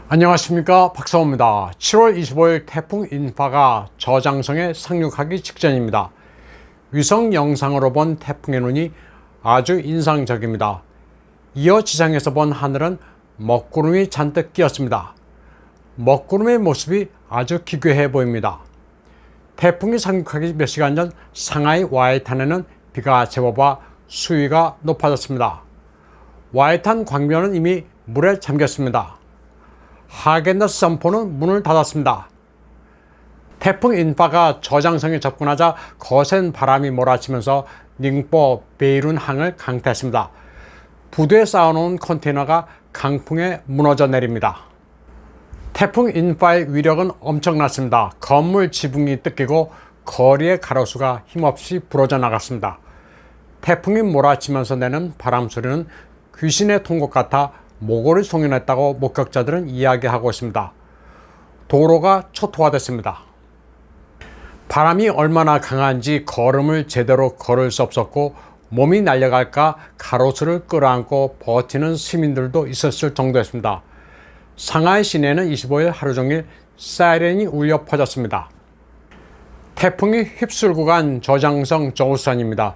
안녕하십니까, 박사호입니다. 7월 25일 태풍 인파가 저장성에 상륙하기 직전입니다. 위성 영상으로 본 태풍의 눈이 아주 인상적입니다. 이어 지상에서 본 하늘은 먹구름이 잔뜩 끼었습니다. 먹구름의 모습이 아주 기괴해 보입니다. 태풍이 상륙하기 몇 시간 전 상하이 와이탄에는 비가 제법 와 수위가 높아졌습니다. 와이탄 광변은 이미 물에 잠겼습니다. 하겐다스 점포는 문을 닫았습니다. 태풍 인파가 저장성에 접근하자 거센 바람이 몰아치면서 닝포 베이룬 항을 강타했습니다. 부두에 쌓아놓은 컨테이너가 강풍에 무너져 내립니다. 태풍 인파의 위력은 엄청났습니다. 건물 지붕이 뜯기고 거리의 가로수가 힘없이 부러져 나갔습니다. 태풍이 몰아치면서 내는 바람 소리는 귀신의 통곡 같아 목을 송연했다고 목격자들은 이야기하고 있습니다. 도로가 초토화됐습니다. 바람이 얼마나 강한지 걸음을 제대로 걸을 수 없었고 몸이 날려갈까 가로수를 끌어안고 버티는 시민들도 있었을 정도였습니다. 상하이 시내는 25일 하루 종일 사이렌이 울려 퍼졌습니다. 태풍이 휩쓸고 간 저장성 저우산입니다.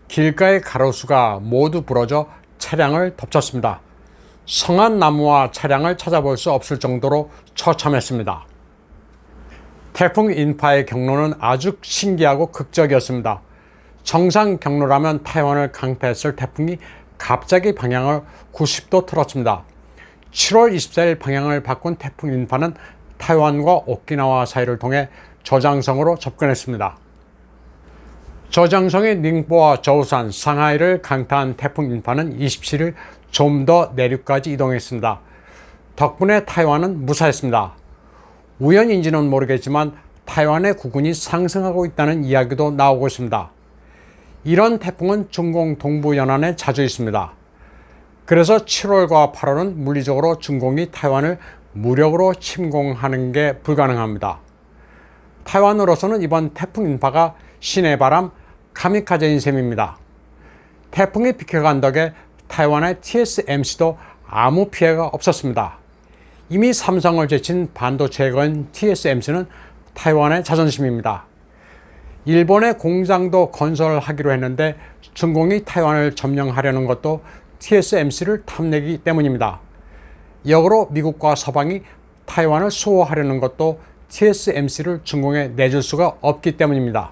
길가의 가로수가 모두 부러져 차량을 덮쳤습니다. 성한 나무와 차량을 찾아볼 수 없을 정도로 처참했습니다. 태풍 인파의 경로는 아주 신기하고 극적이었습니다. 정상 경로라면 타이완을 강타했을 태풍이 갑자기 방향을 90도 틀었습니다. 7월 24일 방향을 바꾼 태풍 인파는 타이완과 오키나와 사이를 통해 저장성으로 접근했습니다. 저장성의 닝포와 저우산, 상하이를 강타한 태풍 인파는 27일 좀 더 내륙까지 이동했습니다. 덕분에 타이완은 무사했습니다. 우연인지는 모르겠지만 타이완의 국운이 상승하고 있다는 이야기도 나오고 있습니다. 이런 태풍은 중공 동부 연안에 자주 있습니다. 그래서 7월과 8월은 물리적으로 중공이 타이완을 무력으로 침공하는 게 불가능합니다. 타이완으로서는 이번 태풍 인파가 신의 바람, 카미카제인 셈입니다. 태풍이 비켜간 덕에 타이완의 TSMC도 아무 피해가 없었습니다. 이미 삼성을 제친 반도체건 TSMC는 타이완의 자존심입니다. 일본의 공장도 건설하기로 했는데 중공이 타이완을 점령하려는 것도 TSMC를 탐내기 때문입니다. 역으로 미국과 서방이 타이완을 수호하려는 것도 TSMC를 중공에 내줄 수가 없기 때문입니다.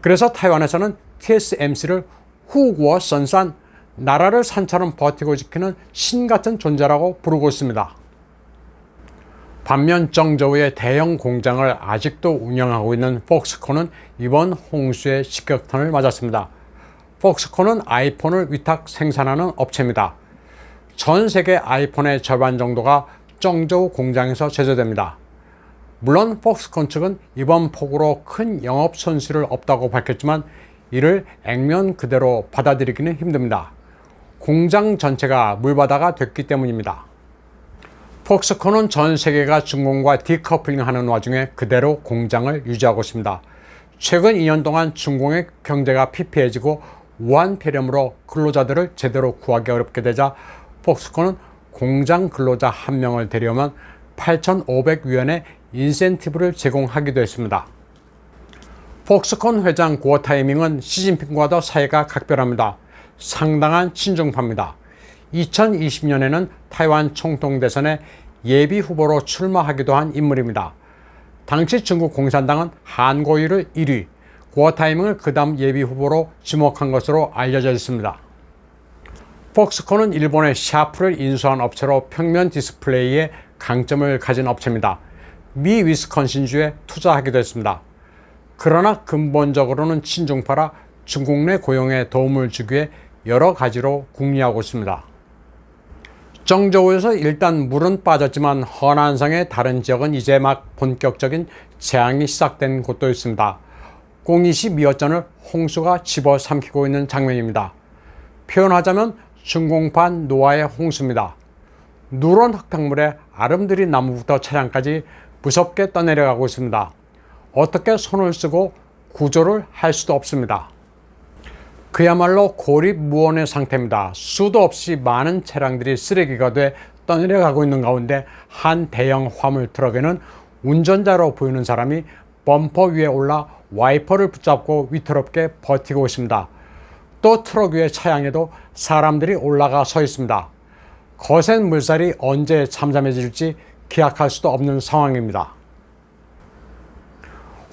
그래서 타이완에서는 TSMC를 후구어 선산, 나라를 산처럼 버티고 지키는 신 같은 존재라고 부르고 있습니다. 반면 정저우의 대형 공장을 아직도 운영하고 있는 폭스콘은 이번 홍수의 직격탄을 맞았습니다. 폭스콘은 아이폰을 위탁 생산하는 업체입니다. 전 세계 아이폰의 절반 정도가 정저우 공장에서 제조됩니다. 물론 폭스콘 측은 이번 폭우로 큰 영업 손실은 없다고 밝혔지만 이를 액면 그대로 받아들이기는 힘듭니다. 공장 전체가 물바다가 됐기 때문입니다. 폭스콘은 전 세계가 중공과 디커플링하는 와중에 그대로 공장을 유지하고 있습니다. 최근 2년 동안 중공의 경제가 피폐해지고 우한 폐렴으로 근로자들을 제대로 구하기 어렵게 되자 폭스콘은 공장 근로자 1명을 데려오면 8,500위안의 인센티브를 제공하기도 했습니다. 폭스콘 회장 구어 타이밍은 시진핑과도 사이가 각별합니다. 상당한 친중파입니다. 2020년에는 타이완 총통대선에 예비 후보로 출마하기도 한 인물입니다. 당시 중국 공산당은 한고위를 1위, 구어 타이밍을 그 다음 예비 후보로 지목한 것으로 알려져 있습니다. 폭스콘은 일본의 샤프를 인수한 업체로 평면 디스플레이에 강점을 가진 업체입니다. 미 위스콘신주에 투자하기도 했습니다. 그러나 근본적으로는 친중파라 중국 내 고용에 도움을 주기 위해 여러 가지로 궁리하고 있습니다. 정저우에서 일단 물은 빠졌지만 허난성의 다른 지역은 이제 막 본격적인 재앙이 시작된 곳도 있습니다. 공이시 미어전을 홍수가 집어삼키고 있는 장면입니다. 표현하자면 중공판 노아의 홍수입니다. 누런 흙탕물에 아름드리 나무부터 차량까지 무섭게 떠내려가고 있습니다. 어떻게 손을 쓰고 구조를 할 수도 없습니다. 그야말로 고립무원의 상태입니다. 수도 없이 많은 차량들이 쓰레기가 돼 떠내려가고 있는 가운데 한 대형 화물 트럭에는 운전자로 보이는 사람이 범퍼 위에 올라 와이퍼를 붙잡고 위태롭게 버티고 있습니다. 또 트럭 위의 차량에도 사람들이 올라가 서 있습니다. 거센 물살이 언제 잠잠해질지 기약할 수도 없는 상황입니다.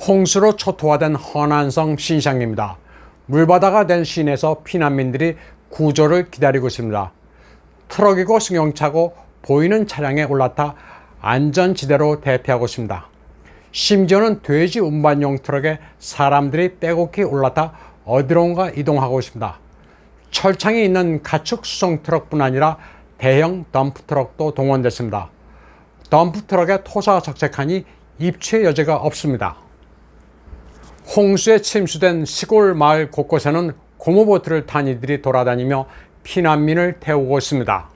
홍수로 초토화된 허난성 신시장입니다. 물바다가 된 시내에서 피난민들이 구조를 기다리고 있습니다. 트럭이고 승용차고 보이는 차량에 올라타 안전지대로 대피하고 있습니다. 심지어는 돼지 운반용 트럭에 사람들이 빼곡히 올라타 어디론가 이동하고 있습니다. 철창이 있는 가축 수송 트럭뿐 아니라 대형 덤프트럭도 동원됐습니다. 덤프트럭에 토사가 적색하니 입추의 여지가 없습니다. 홍수에 침수된 시골 마을 곳곳에는 고무보트를 탄 이들이 돌아다니며 피난민을 태우고 있습니다.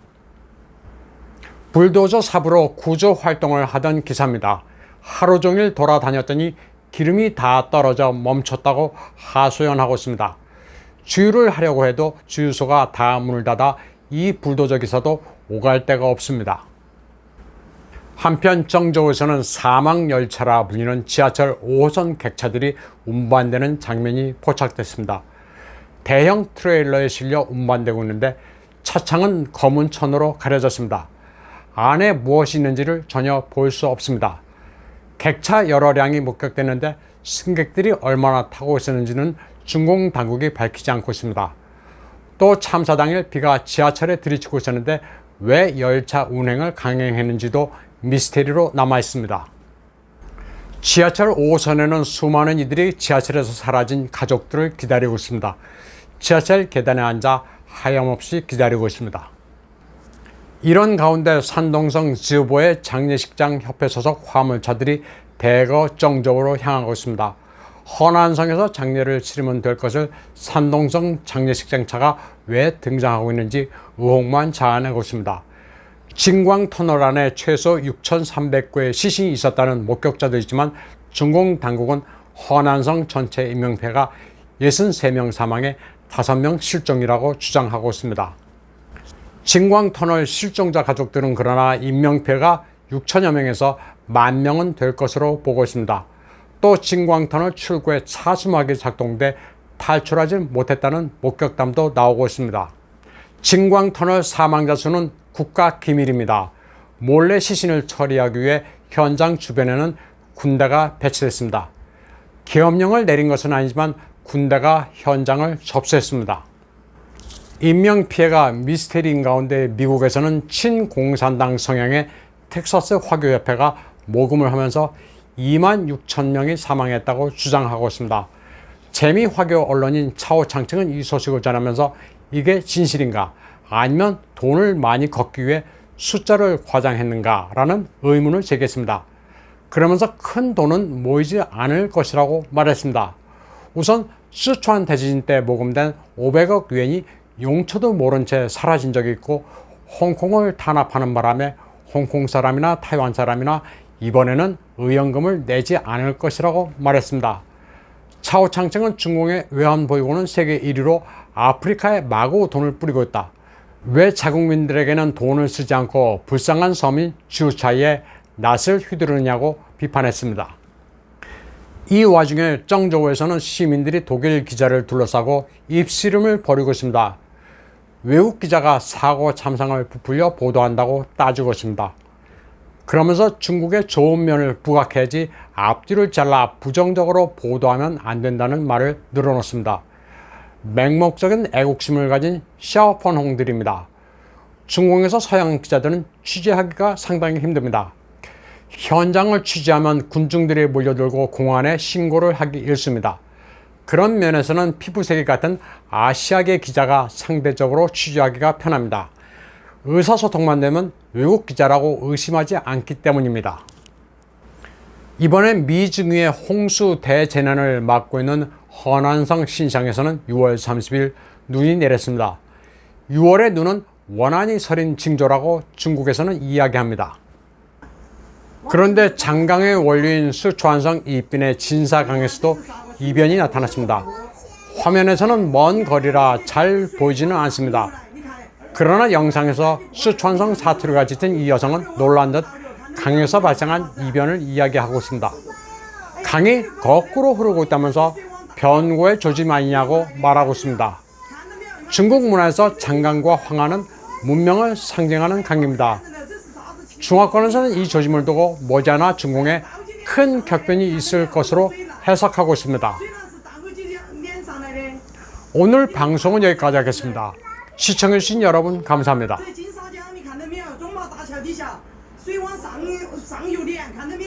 불도저 삽으로 구조 활동을 하던 기사입니다. 하루 종일 돌아다녔더니 기름이 다 떨어져 멈췄다고 하소연하고 있습니다. 주유를 하려고 해도 주유소가 다 문을 닫아 이 불도저 기사도 오갈 데가 없습니다. 한편 정저우에서는 사막열차라 불리는 지하철 5호선 객차들이 운반되는 장면이 포착됐습니다. 대형 트레일러에 실려 운반되고 있는데 차창은 검은 천으로 가려졌습니다. 안에 무엇이 있는지를 전혀 볼 수 없습니다. 객차 여러량이 목격됐는데 승객들이 얼마나 타고 있었는지는 중공 당국이 밝히지 않고 있습니다. 또 참사 당일 비가 지하철에 들이치고 있었는데 왜 열차 운행을 강행했는지도 미스테리로 남아 있습니다. 지하철 5호선에는 수많은 이들이 지하철에서 사라진 가족들을 기다리고 있습니다. 지하철 계단에 앉아 하염없이 기다리고 있습니다. 이런 가운데 산동성 즈보의 장례식장 협회 소속 화물차들이 대거 정저우로 향하고 있습니다. 허난성에서 장례를 치르면 될 것을 산동성 장례식장 차가 왜 등장하고 있는지 의혹만 자아내고 있습니다. 진광 터널 안에 최소 6,300구의 시신이 있었다는 목격자도 있지만 중공 당국은 허난성 전체 인명피해가 63명 사망에 5명 실종이라고 주장하고 있습니다. 진광 터널 실종자 가족들은 그러나 인명피해가 6천여 명에서 10,000명은 될 것으로 보고 있습니다. 또 진광 터널 출구에 차수막이 작동돼 탈출하지 못했다는 목격담도 나오고 있습니다. 진광 터널 사망자 수는 국가 기밀입니다. 몰래 시신을 처리하기 위해 현장 주변에는 군대가 배치됐습니다. 계엄령을 내린 것은 아니지만 군대가 현장을 접수했습니다. 인명피해가 미스테리인 가운데 미국에서는 친공산당 성향의 텍사스 화교협회가 모금을 하면서 26,000명이 사망했다고 주장하고 있습니다. 재미 화교 언론인 차오창 측은 이 소식을 전하면서 이게 진실인가 아니면 돈을 많이 걷기 위해 숫자를 과장했는가 라는 의문을 제기했습니다. 그러면서 큰 돈은 모이지 않을 것이라고 말했습니다. 우선 스촨 대지진 때 모금된 500억 유엔이 용처도 모른 채 사라진 적이 있고 홍콩을 탄압하는 바람에 홍콩 사람이나 타이완 사람이나 이번에는 의연금을 내지 않을 것이라고 말했습니다. 차오창청은 중공의 외환보유고는 세계 1위로 아프리카에 마구 돈을 뿌리고 있다. 왜 자국민들에게는 돈을 쓰지 않고 불쌍한 서민 주차이에 낯을 휘두르느냐고 비판했습니다. 이 와중에 정저우에서는 시민들이 독일 기자를 둘러싸고 입씨름을 벌이고 있습니다. 외국 기자가 사고 참상을 부풀려 보도한다고 따지고 있습니다. 그러면서 중국의 좋은 면을 부각해야지 앞뒤를 잘라 부정적으로 보도하면 안 된다는 말을 늘어놓습니다. 맹목적인 애국심을 가진 샤오펀홍들입니다. 중공에서 서양 기자들은 취재하기가 상당히 힘듭니다. 현장을 취재하면 군중들이 몰려들고 공안에 신고를 하기 일쑤입니다. 그런 면에서는 피부색이 같은 아시아계 기자가 상대적으로 취재하기가 편합니다. 의사소통만 되면 외국 기자라고 의심하지 않기 때문입니다. 이번엔 미중위의 홍수 대재난을 막고 있는 허난성 신시장에서는 6월 30일 눈이 내렸습니다. 6월의 눈은 원한이 서린 징조라고 중국에서는 이야기합니다. 그런데 장강의 원류인 스촨성 이빈의 진사강에서도 이변이 나타났습니다. 화면에서는 먼 거리라 잘 보이지는 않습니다. 그러나 영상에서 스촨성 사투리가 짙은 이 여성은 놀란 듯 강에서 발생한 이변을 이야기하고 있습니다. 강이 거꾸로 흐르고 있다면서 변고의 조짐 아니냐고 말하고 있습니다. 중국 문화에서 장강과 황하는 문명을 상징하는 강입니다. 중화권에서는 이 조짐을 두고 머지않아 중공에 큰 격변이 있을 것으로 해석하고 있습니다. 오늘 방송은 여기까지 하겠습니다. 시청해주신 여러분 감사합니다.